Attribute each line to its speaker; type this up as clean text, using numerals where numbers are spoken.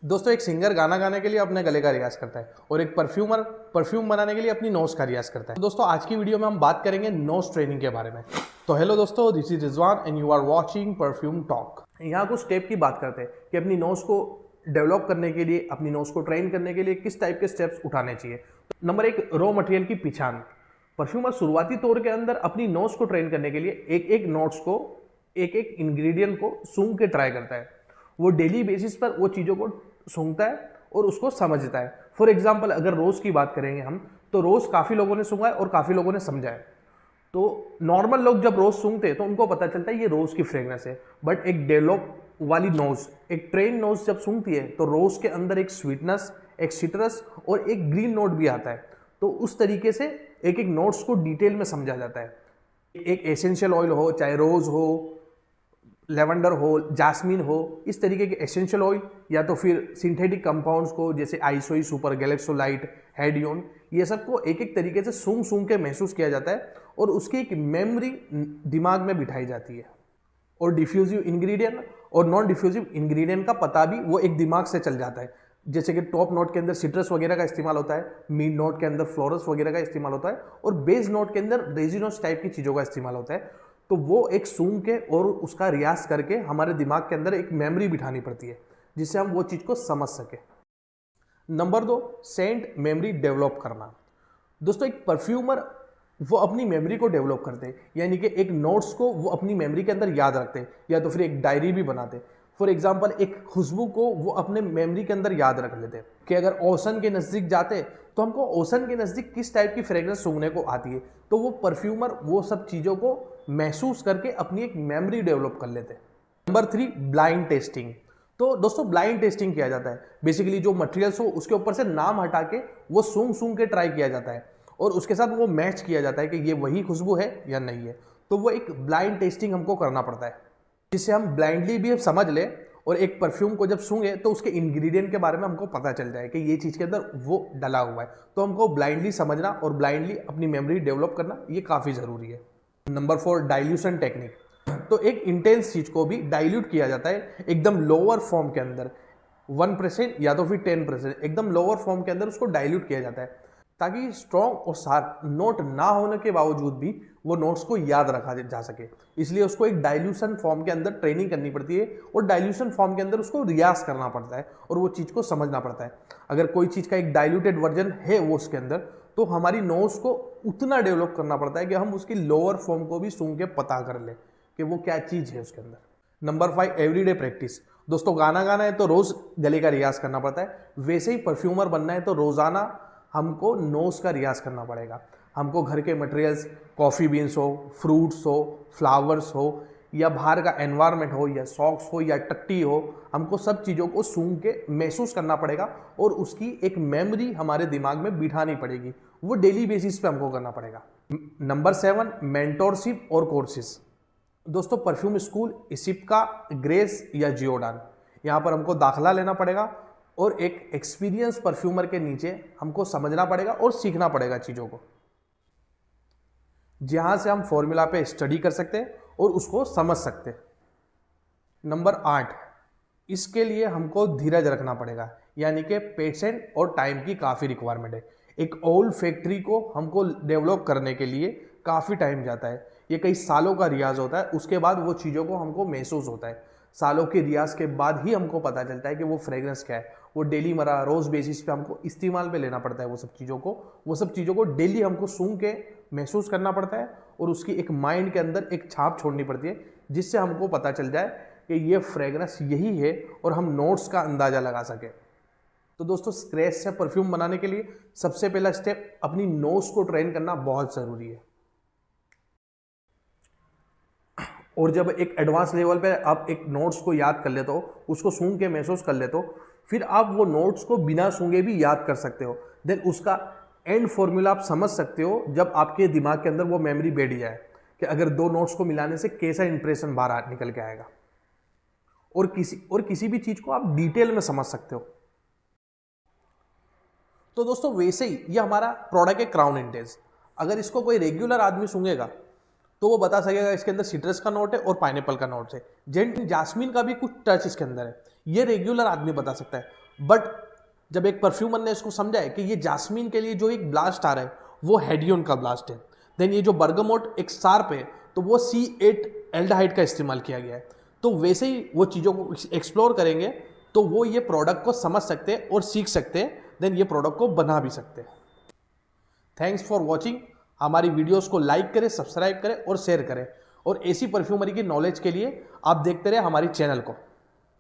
Speaker 1: दोस्तों एक सिंगर गाना गाने के लिए अपने गले का रियाज करता है और एक परफ्यूमर परफ्यूम बनाने के लिए अपनी नोज का रियाज करता है। तो दोस्तों आज की वीडियो में हम बात करेंगे नोज ट्रेनिंग के बारे में। तो हेलो दोस्तों, this is Rizwan and you are watching perfume talk. यहाँ कुछ स्टेप की बात करते हैं कि अपनी नोज को डेवलप करने के लिए, अपनी नोज को ट्रेन करने के लिए किस टाइप के स्टेप्स उठाने चाहिए। नंबर 1, रॉ मटेरियल की पहचान। परफ्यूमर शुरुआती तौर के अंदर अपनी नोज को ट्रेन करने के लिए एक एक नोट्स को, एक एक इंग्रेडिएंट को सूंघ के ट्राई करता है। वो डेली बेसिस पर वो चीज़ों को सूंघता है और उसको समझता है। फॉर एग्जाम्पल अगर रोज़ की बात करेंगे हम, तो रोज़ काफ़ी लोगों ने सूंघा है और काफ़ी लोगों ने समझा है। तो नॉर्मल लोग जब रोज़ सूंघते हैं तो उनको पता चलता है ये रोज़ की फ्रेगनेंस है, बट एक डेवलप वाली नोज, एक ट्रेन नोज जब सूंघती है तो रोज़ के अंदर एक स्वीटनेस, एक सिट्रस और एक ग्रीन नोट भी आता है। तो उस तरीके से एक एक नोट्स को डिटेल में समझा जाता है। एक एसेंशियल ऑयल हो, चाहे रोज़ हो, लेवेंडर हो, जास्मिन हो, इस तरीके के एसेंशियल ऑयल, या तो फिर सिंथेटिक कंपाउंड्स को जैसे आइसोई, सुपर गैलेक्सोलाइट, हेडियोन, ये सब को एक एक तरीके से सूंघ सूंघ के महसूस किया जाता है और उसकी एक मेमोरी दिमाग में बिठाई जाती है। और डिफ्यूजिव इंग्रेडिएंट और नॉन डिफ्यूजिव इंग्रेडिएंट का पता भी वो एक दिमाग से चल जाता है। जैसे कि टॉप नोट के अंदर सिट्रस वगैरह का इस्तेमाल होता है, मिड नोट के अंदर फ्लोरस वगैरह का इस्तेमाल होता है और बेस नोट के अंदर रेजिनोस टाइप की चीज़ों का इस्तेमाल होता है। तो वो एक सूंघ के और उसका रियाज करके हमारे दिमाग के अंदर एक मेमोरी बिठानी पड़ती है जिससे हम वो चीज़ को समझ सके। नंबर 2, सेंट मेमोरी डेवलप करना। दोस्तों एक परफ्यूमर वो अपनी मेमोरी को डेवलप करते हैं, यानी कि एक नोट्स को वो अपनी मेमोरी के अंदर याद रखते हैं या तो फिर एक डायरी भी बनाते हैं। फॉर एग्जाम्पल एक खुशबू को वो अपने मेमोरी के अंदर याद रख लेते हैं कि अगर ओशन के नज़दीक जाते तो हमको ओशन के नज़दीक किस टाइप की फ्रेग्रेंस सूंघने को आती है। तो वो परफ्यूमर वो सब चीज़ों को महसूस करके अपनी एक मेमोरी डेवलप कर लेते हैं। Number 3, blind testing. तो दोस्तों ब्लाइंड टेस्टिंग किया जाता है, बेसिकली जो मटेरियल्स हो उसके ऊपर से नाम हटा के वो सूंघ सूंघ के ट्राई किया जाता है और उसके साथ वो मैच किया जाता है कि ये वही खुशबू है या नहीं है। तो वो एक ब्लाइंड टेस्टिंग हमको करना पड़ता है जिससे हम ब्लाइंडली भी समझ ले और एक परफ्यूम को जब सूंघे तो उसके इंग्रेडिएंट के बारे में हमको पता चल जाए कि ये चीज़ के अंदर वो डला हुआ है। तो हमको ब्लाइंडली समझना और ब्लाइंडली अपनी मेमोरी डेवलप करना ये काफ़ी ज़रूरी है। Number 4, dilution technique. तो एक इंटेंस चीज़ को भी डाइल्यूट किया जाता है एकदम लोअर फॉर्म के अंदर, 1% या तो फिर 10%, एकदम लोअर फॉर्म के अंदर उसको डाइल्यूट किया जाता है ताकि स्ट्रॉन्ग और शार्प नोट ना होने के बावजूद भी वो नोट्स को याद रखा जा सके। इसलिए उसको एक डाइल्यूशन फॉर्म के अंदर ट्रेनिंग करनी पड़ती है और डाइल्यूशन फॉर्म के अंदर उसको रियाज करना पड़ता है और वो चीज़ को समझना पड़ता है। अगर कोई चीज़ का एक डाइल्यूटेड वर्जन है वो उसके अंदर, तो हमारी नोट्स को उतना डेवलप करना पड़ता है कि हम उसकी लोअर फॉर्म को भी सूंघ के पता कर ले कि वो क्या चीज़ है उसके अंदर। Number 5, everyday practice. दोस्तों गाना गाना है तो रोज़ गले का रियाज करना पड़ता है, वैसे ही परफ्यूमर बनना है तो रोज़ाना हमको नोज का रियाज करना पड़ेगा। हमको घर के मटेरियल्स, कॉफ़ी बीन्स हो, फ्रूट्स हो, फ्लावर्स हो, या बाहर का एनवायरनमेंट हो, या सॉक्स हो, या टट्टी हो, हमको सब चीज़ों को सूंघ के महसूस करना पड़ेगा और उसकी एक मेमोरी हमारे दिमाग में बिठानी पड़ेगी। वो डेली बेसिस पे हमको करना पड़ेगा। नंबर 7, मेंटोरशिप और कोर्सेज। दोस्तों परफ्यूम स्कूल, इसिप्का, ग्रेस या जियोडान, यहाँ पर हमको दाखिला लेना पड़ेगा और एक एक्सपीरियंस परफ्यूमर के नीचे हमको समझना पड़ेगा और सीखना पड़ेगा चीज़ों को, जहाँ से हम फॉर्मूला पे स्टडी कर सकते हैं और उसको समझ सकते हैं। नंबर 8, इसके लिए हमको धीरज रखना पड़ेगा, यानी कि पेशेंट और टाइम की काफ़ी रिक्वायरमेंट है। एक ओल्ड फैक्ट्री को हमको डेवलप करने के लिए काफ़ी टाइम जाता है, ये कई सालों का रियाज होता है, उसके बाद वो चीज़ों को हमको महसूस होता है। सालों के रियाज के बाद ही हमको पता चलता है कि वो फ्रेग्रेंस क्या है। वो डेली मरा रोज़ बेसिस पे हमको इस्तेमाल पे लेना पड़ता है वो सब चीज़ों को डेली हमको सूंघ के महसूस करना पड़ता है और उसकी एक माइंड के अंदर एक छाप छोड़नी पड़ती है जिससे हमको पता चल जाए कि ये फ्रेग्रेंस यही है और हम नोट्स का अंदाज़ा लगा सकें। तो दोस्तों स्क्रैच से परफ्यूम बनाने के लिए सबसे पहला स्टेप अपनी नोज को ट्रेन करना बहुत ज़रूरी है। और जब एक एडवांस लेवल पे आप एक नोट्स को याद कर लेते हो, उसको सूंघ के महसूस कर लेते हो, फिर आप वो नोट्स को बिना सूंघे भी याद कर सकते हो। देन उसका एंड फॉर्मूला आप समझ सकते हो जब आपके दिमाग के अंदर वो मेमोरी बैठ जाए कि अगर दो नोट्स को मिलाने से कैसा इंप्रेशन बाहर निकल के आएगा और किसी भी चीज़ को आप डिटेल में समझ सकते हो। तो दोस्तों वैसे ही ये हमारा प्रोडक्ट है क्राउन इंटेंस। अगर इसको कोई रेगुलर आदमी सूंघेगा तो वो बता सकेगा इसके अंदर सिट्रस का नोट है और पाइनएप्पल का नोट है। जेंट जास्मिन का भी कुछ टच इसके अंदर है, ये रेगुलर आदमी बता सकता है। बट जब एक परफ्यूमर ने इसको समझा है कि ये जास्मिन के लिए जो एक ब्लास्ट आ रहा है वो हेडियोन का ब्लास्ट है, देन ये जो बर्गामोट एक शार्प है तो वो C8 एल्डिहाइड का इस्तेमाल किया गया है। तो वैसे ही वो चीज़ों को एक्सप्लोर करेंगे तो वो ये प्रोडक्ट को समझ सकते हैं और सीख सकते हैं, देन ये प्रोडक्ट को बना भी सकते हैं। Thanks for watching. हमारी वीडियोस को लाइक करें, सब्सक्राइब करें और शेयर करें, और ऐसी परफ्यूमरी की नॉलेज के लिए आप देखते रहे हमारी चैनल को।